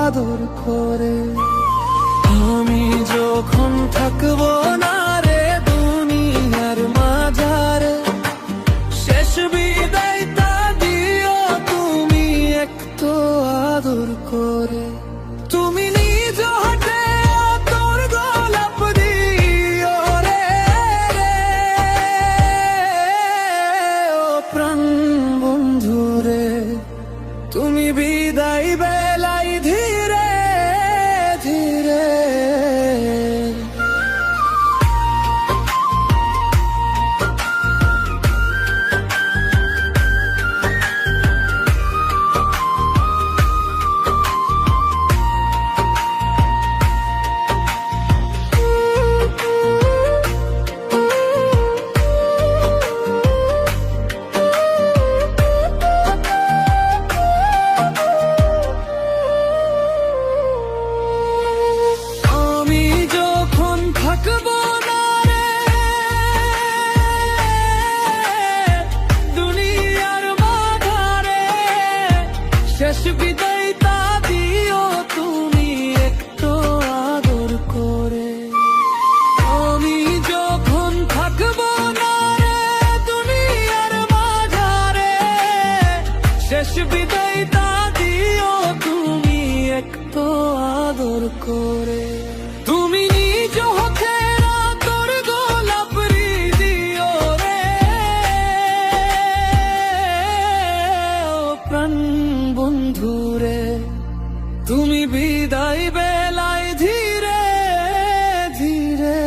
আদর করে। আমি যখন থাকবো না রে দুনিয়ার মাঝারে, শেষ বিদায়টা দিও তুমি একটু আদর করে। তুমি নিজ হাতে তোর গোলাপ দিও রে, ও প্রাণ বন্ধু রে, তুমি বিদায় বেলায় ধীরে ধীরে। শেষ বিদায়টা দিও তুমি একটু আদর করে। আমি যখন থাকবো না রে দুনিয়ার মাঝারে, শেষ বিদায়টা দিও তুমি একটু আদর করে। তুমি নিজ হাতে তোর গোলাপ দিও রে, ও প্রাণ বন্ধু রে, তুমি বিদায় বেলায় ধীরে ধীরে।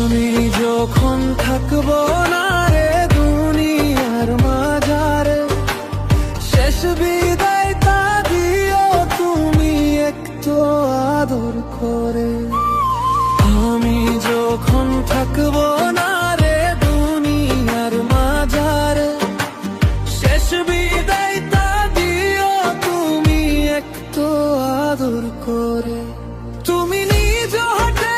আমি যখন থাকবো না রে দুনিয়ার মাঝারে, শেষ বিদায়টা দিও তুমি একটু আদর করে। আমি যখন থাকবো না রে দুনিয়ার মাঝারে, শেষ বিদায়টা দিও তুমি একটু আদর করে। তুমি নিজ হাতে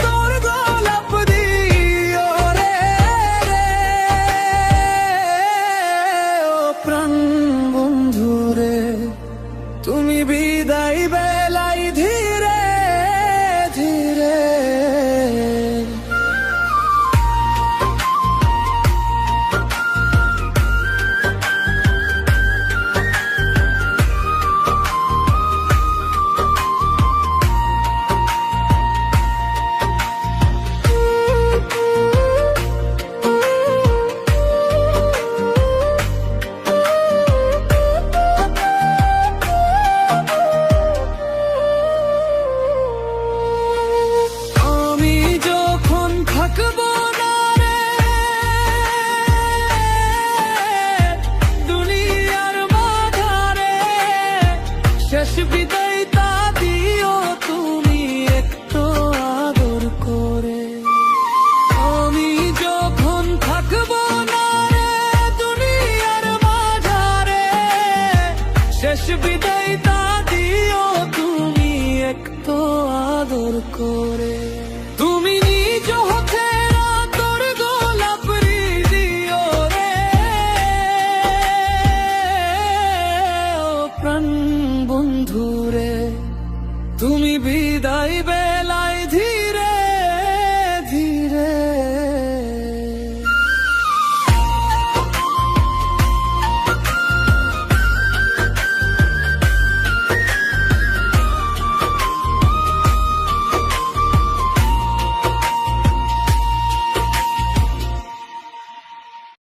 তোর গোলাপ দিও রে, ও প্রাণ বন্ধু রে, তুমি বিদায় বেলায় ধীরে ধীরে। থাকবো না রে দুনিয়ার মাঝারে, শেষ বিদায়টা দিও তুমি একটু আদর করে। আমি যখন থাকবো না রে দুনিয়ার মাঝারে, শেষ বিদায়টা দিও তুমি একটু আদর করে।